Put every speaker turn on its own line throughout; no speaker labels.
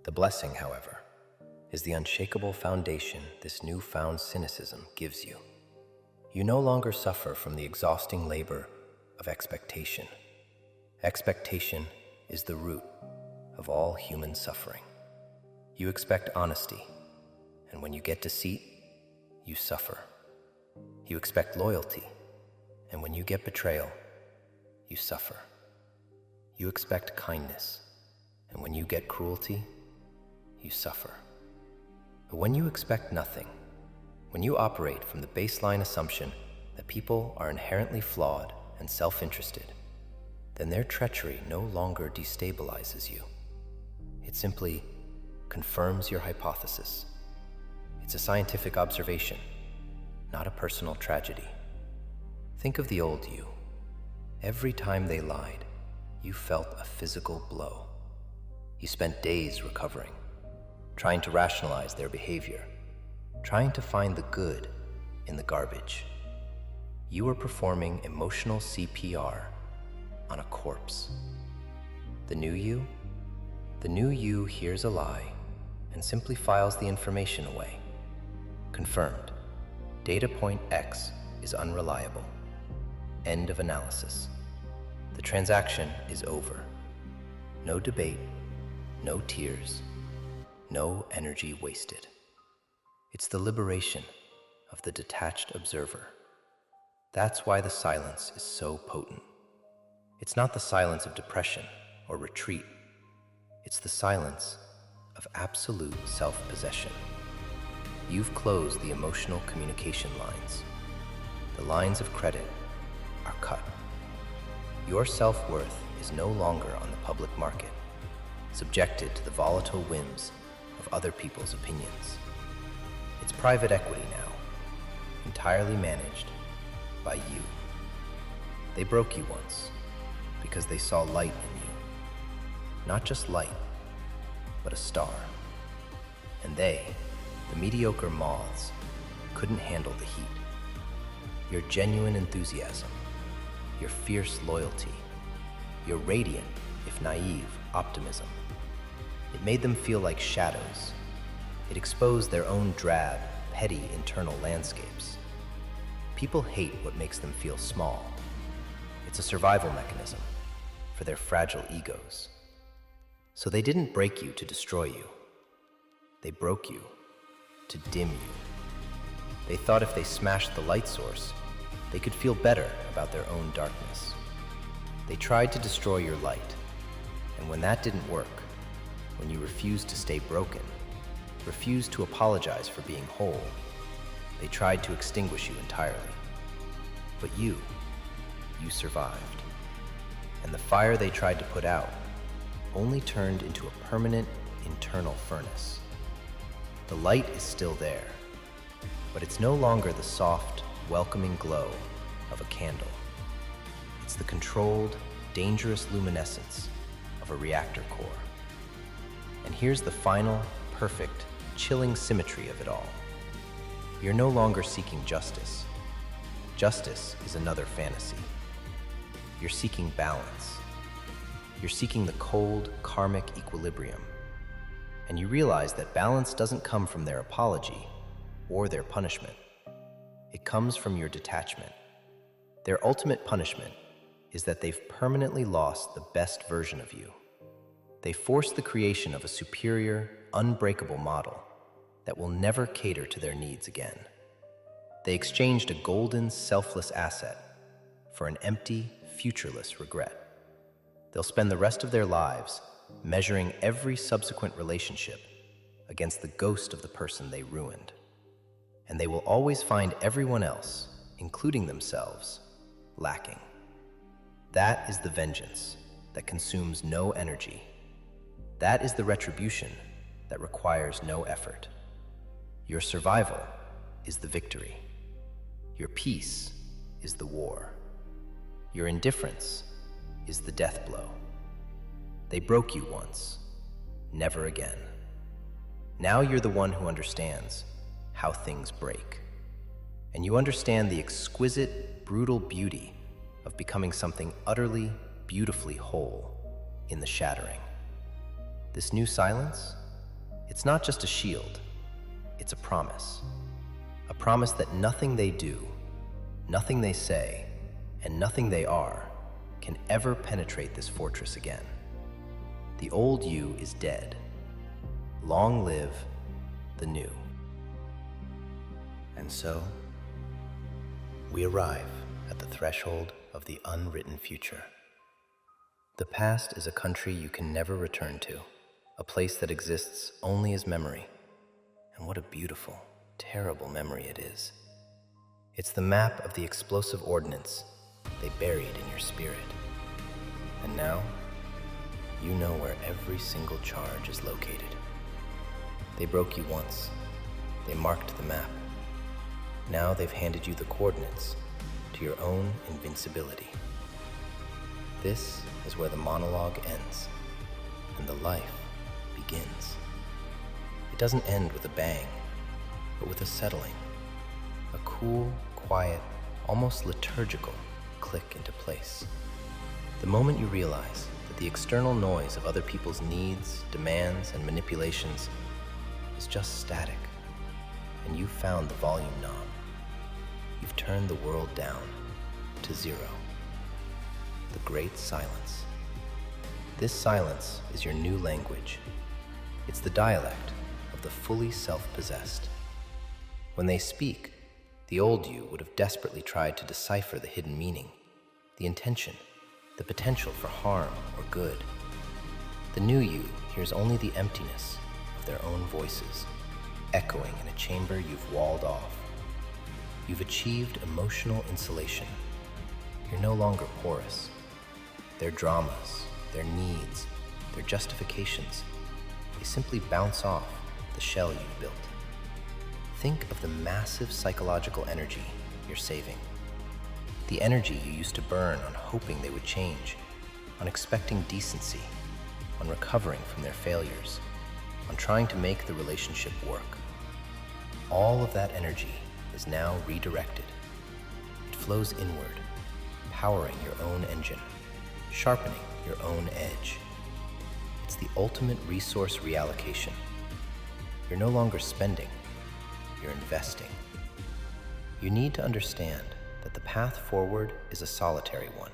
The blessing, however, is the unshakable foundation this newfound cynicism gives you. You no longer suffer from the exhausting labor of expectation. Expectation is the root of all human suffering. You expect honesty, and when you get deceit, you suffer. You expect loyalty, and when you get betrayal, you suffer. You expect kindness, and when you get cruelty, you suffer. But when you expect nothing, when you operate from the baseline assumption that people are inherently flawed and self-interested, then their treachery no longer destabilizes you. It simply confirms your hypothesis. It's a scientific observation, not a personal tragedy. Think of the old you. Every time they lied, you felt a physical blow. You spent days recovering, trying to rationalize their behavior, trying to find the good in the garbage. You were performing emotional CPR on a corpse. The new you hears a lie and simply files the information away. Confirmed. Data point X is unreliable. End of analysis. The transaction is over. No debate, no tears, no energy wasted. It's the liberation of the detached observer. That's why the silence is so potent. It's not the silence of depression or retreat. It's the silence of absolute self-possession. You've closed the emotional communication lines. The lines of credit are cut. Your self-worth is no longer on the public market, subjected to the volatile whims of other people's opinions. It's private equity now, entirely managed by you. They broke you once because they saw light in you. Not just light, but a star. And they, the mediocre moths, couldn't handle the heat. Your genuine enthusiasm, your fierce loyalty, your radiant, if naive, optimism. It made them feel like shadows. It exposed their own drab, petty internal landscapes. People hate what makes them feel small. It's a survival mechanism for their fragile egos. So they didn't break you to destroy you. They broke you to dim you. They thought if they smashed the light source, they could feel better about their own darkness. They tried to destroy your light, and when that didn't work, when you refused to stay broken, refused to apologize for being whole, they tried to extinguish you entirely. But you survived. And the fire they tried to put out only turned into a permanent internal furnace. The light is still there, but it's no longer the soft, welcoming glow of a candle. It's the controlled, dangerous luminescence of a reactor core. And here's the final, perfect, chilling symmetry of it all. You're no longer seeking justice. Justice is another fantasy. You're seeking balance. You're seeking the cold, karmic equilibrium. And you realize that balance doesn't come from their apology or their punishment. It comes from your detachment. Their ultimate punishment is that they've permanently lost the best version of you. They forced the creation of a superior, unbreakable model that will never cater to their needs again. They exchanged a golden, selfless asset for an empty, futureless regret. They'll spend the rest of their lives measuring every subsequent relationship against the ghost of the person they ruined. And they will always find everyone else, including themselves, lacking. That is the vengeance that consumes no energy. That is the retribution that requires no effort. Your survival is the victory. Your peace is the war. Your indifference is the death blow. They broke you once, never again. Now you're the one who understands how things break. And you understand the exquisite, brutal beauty of becoming something utterly, beautifully whole in the shattering. This new silence, It's not just a shield, it's a promise. A promise that nothing they do, nothing they say, and nothing they are can ever penetrate this fortress again. The old you is dead. Long live the new. And so, we arrive at the threshold of the unwritten future. The past is a country you can never return to, a place that exists only as memory. And what a beautiful, terrible memory it is. It's the map of the explosive ordnance they buried in your spirit. And now, you know where every single charge is located. They broke you once. They marked the map. Now they've handed you the coordinates to your own invincibility. This is where the monologue ends and the life begins. It doesn't end with a bang, but with a settling, a cool, quiet, almost liturgical click into place. The moment you realize that the external noise of other people's needs, demands, and manipulations is just static, and you've found the volume knob. You've turned the world down to zero. The great silence. This silence is your new language. It's the dialect of the fully self-possessed. When they speak, the old you would have desperately tried to decipher the hidden meaning, the intention, the potential for harm or good. The new you hears only the emptiness of their own voices, echoing in a chamber you've walled off. You've achieved emotional insulation. You're no longer porous. Their dramas, their needs, their justifications, they simply bounce off the shell you've built. Think of the massive psychological energy you're saving. The energy you used to burn on hoping they would change, on expecting decency, on recovering from their failures, on trying to make the relationship work. All of that energy is now redirected. It flows inward, powering your own engine, sharpening your own edge. It's the ultimate resource reallocation. You're no longer spending, you're investing. You need to understand that the path forward is a solitary one.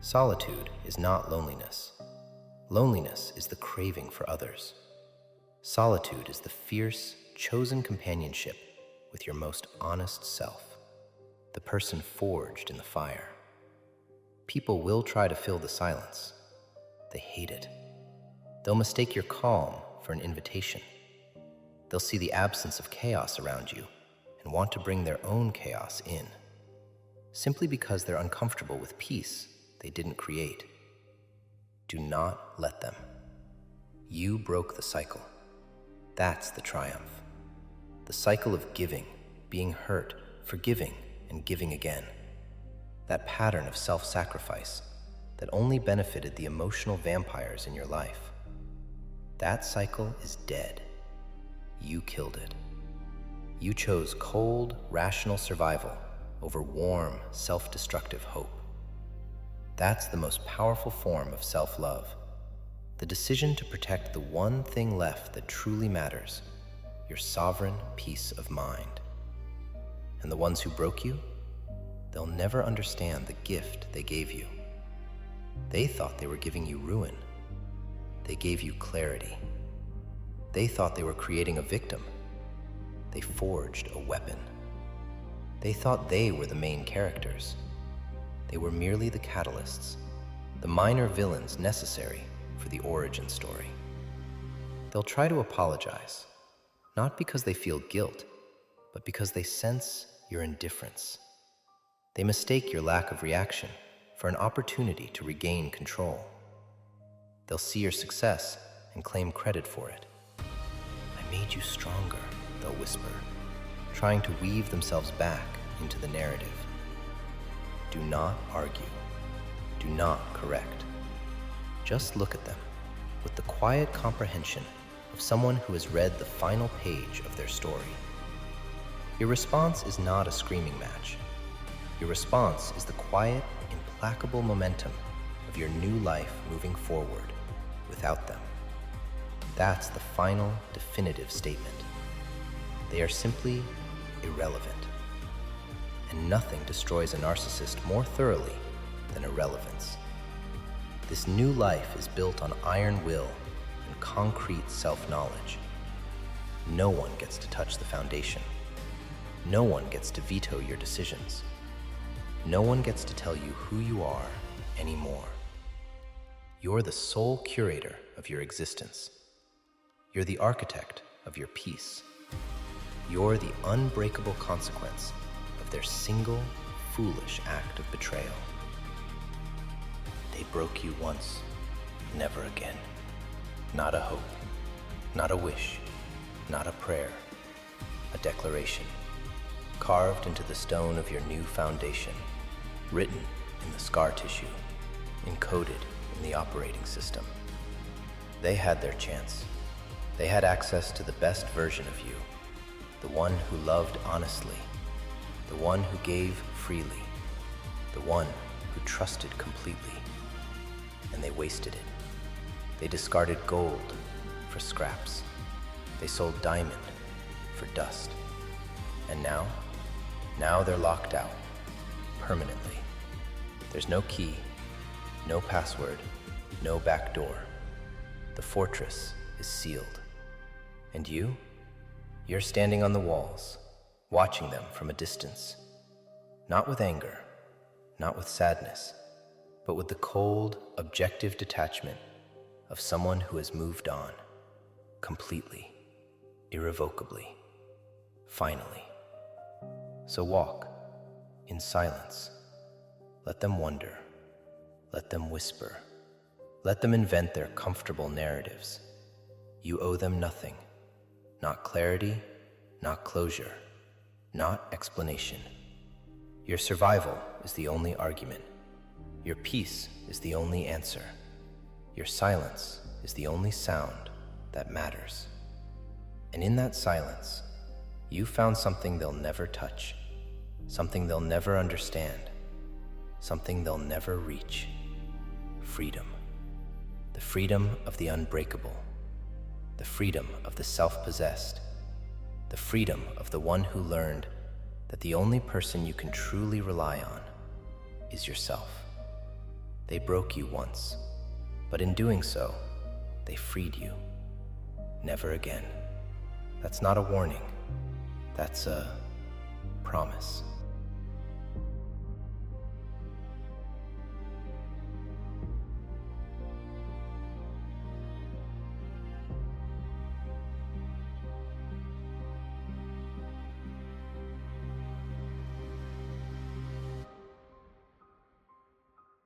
Solitude is not loneliness. Loneliness is the craving for others. Solitude is the fierce, chosen companionship with your most honest self, the person forged in the fire. People will try to fill the silence. They hate it. They'll mistake your calm for an invitation. They'll see the absence of chaos around you and want to bring their own chaos in, simply because they're uncomfortable with peace they didn't create. Do not let them. You broke the cycle. That's the triumph. The cycle of giving, being hurt, forgiving, and giving again. That pattern of self-sacrifice that only benefited the emotional vampires in your life. That cycle is dead. You killed it. You chose cold, rational survival over warm, self-destructive hope. That's the most powerful form of self-love. The decision to protect the one thing left that truly matters, your sovereign peace of mind. And the ones who broke you, they'll never understand the gift they gave you. They thought they were giving you ruin. They gave you clarity. They thought they were creating a victim. They forged a weapon. They thought they were the main characters. They were merely the catalysts, the minor villains necessary for the origin story. They'll try to apologize, not because they feel guilt, but because they sense your indifference. They mistake your lack of reaction for an opportunity to regain control. They'll see your success and claim credit for it. I made you stronger, they'll whisper, trying to weave themselves back into the narrative. Do not argue. Do not correct. Just look at them with the quiet comprehension of someone who has read the final page of their story. Your response is not a screaming match. Your response is the quiet, implacable momentum of your new life moving forward without them. that's the final, definitive statement. They are simply irrelevant. And nothing destroys a narcissist more thoroughly than irrelevance. This new life is built on iron will and concrete self-knowledge. No one gets to touch the foundation. No one gets to veto your decisions. No one gets to tell you who you are anymore. You're the sole curator of your existence. You're the architect of your peace. You're the unbreakable consequence of their single, foolish act of betrayal. They broke you once, never again. Not a hope, not a wish, not a prayer, a declaration, carved into the stone of your new foundation, written in the scar tissue, encoded in the operating system. They had their chance. They had access to the best version of you, the one who loved honestly, the one who gave freely, the one who trusted completely. And they wasted it. They discarded gold for scraps. They sold diamond for dust. And now they're locked out, permanently. There's no key, no password, no back door. The fortress is sealed. And you're standing on the walls, watching them from a distance. Not with anger, not with sadness, but with the cold, objective detachment of someone who has moved on, completely, irrevocably, finally. So walk, in silence. Let them wonder. Let them whisper. Let them invent their comfortable narratives. You owe them nothing. Not clarity, not closure, not explanation. Your survival is the only argument. Your peace is the only answer. Your silence is the only sound that matters. And in that silence, you found something they'll never touch, something they'll never understand, something they'll never reach. Freedom. The freedom of the unbreakable. The freedom of the self-possessed. The freedom of the one who learned that the only person you can truly rely on is yourself. They broke you once, but in doing so, they freed you. Never again. That's not a warning. That's a promise.